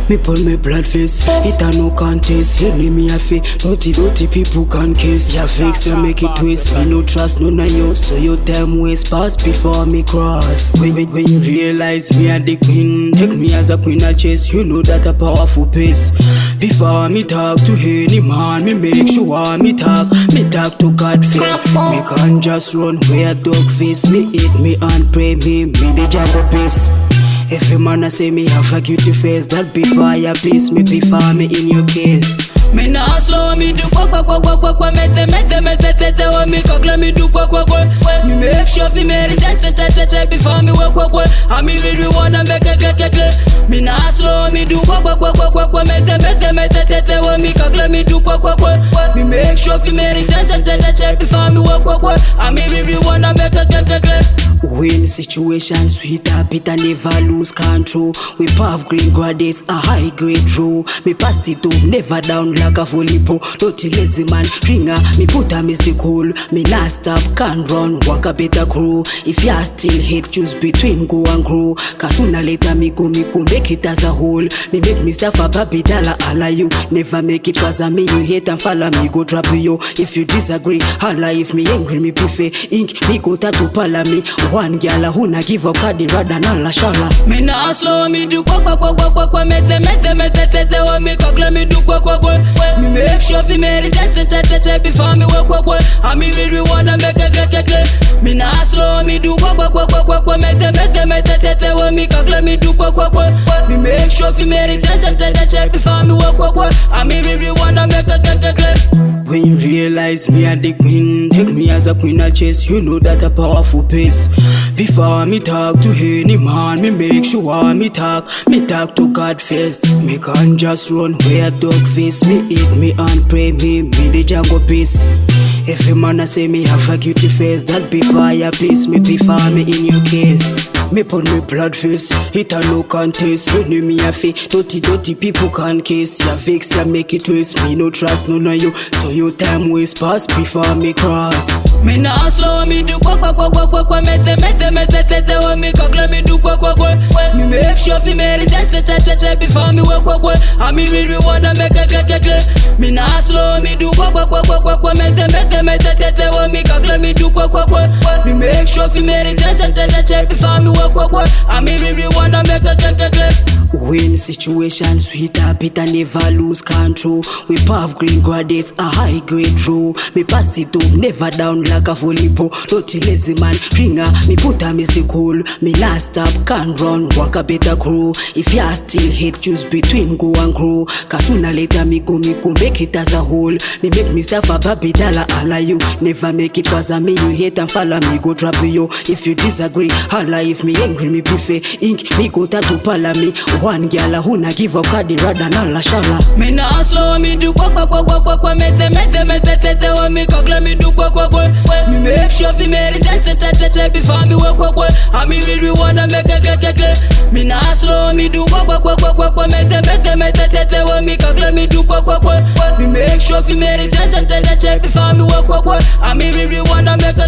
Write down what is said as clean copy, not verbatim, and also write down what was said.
Me pull me blood face, it a no contest. Enemy a fi, dirty people can kiss. Ya vex and make it twist. Me no trust none of you, so your time waste pass before me cross. When you realize me a the queen, take me as a queen of chase. You know that a powerful pace. Before me talk to any man, me make sure me talk to God face. Me can't just run where dog face. Me eat me and pray me the jungle peace. If a man a say me have a cutie face, that be fire peace, me be fire me in your case. Me nah slow, me do kwa mete wa me kakla me do kwa me make sure fi me tete before me walk I me really wanna make a me nah slow, me do kwa mete wa me kakla me do kwa me make sure fi me tete before me walk I me really wanna make a win situation sweeter, bitter never lose control. We puff green grades, a high grade row. Me pass it up, never down like a volleyball. Dirty lazy man, ringer, me put a mystic hole. Me last stop, can run, walk a better crew. If ya still hate, choose between go and grow. Cause sooner later me go make it as a whole. Me make myself a baby dollar, alla you. Never make it cause I me you hate and follow me go drop you. If you disagree, holla. If me angry, me prefer ink, me go tattoo pala me. One gyal who na give up kadi rather than la shala. Me nah slow, me do kwa mete wa me kakla me do kwa me make sure fi me tete before me walk I me really wanna make a me nah slow, me do kwa mete wa me kakla me do kwa me make sure fi me tete before me walk I me really wanna make a when you realize me a the queen, take me as a queen of chase. You know that a powerful pace. Before me talk to any man, me make sure me talk to God face. Me can't just run where dog face. Me eat me and pray me the jungle peace. If a man a say me have a cutie face, that be fire peace, me be fire me in your case. Me put me blood face, it a no contest. Enemy a fi, dirty people can kiss. Ya vex ya make it twist. Me no trust none of you, so your time waste pass before me cross. Me nah slow, me do kwa mete wa me kakla me do kwa me make sure fi me tete before me walk I me really wanna make a me nah slow, me do kwa mete wa me kakla me do kwa me make sure fi me tete before me walk I me really wanna make a win situation sweeter, bitter never lose control. We puff green grades, a high grade row. Me pass it up, never down like a volleyball. Dirty lazy man, ringer, me put a mystic hole. Me last stop, can run, walk a better crew. If ya still hate, choose between go and grow. Cause sooner later me go make it as a whole. Me make myself a baby dollar, alla you. Never make it cause I me you hate and follow me go drop you. If you disagree, holla. If me angry, me prefer ink, me go tattoo pala me. One gyal who na give up kadi rather than la shala. Me nah slow, me do kwa mete wa me kakla me do kwa me make sure fi me tete before me walk I me really wanna make a me nah slow, me do kwa mete wa me kakla me do kwa me make sure fi me tete before me walk I me really wanna make a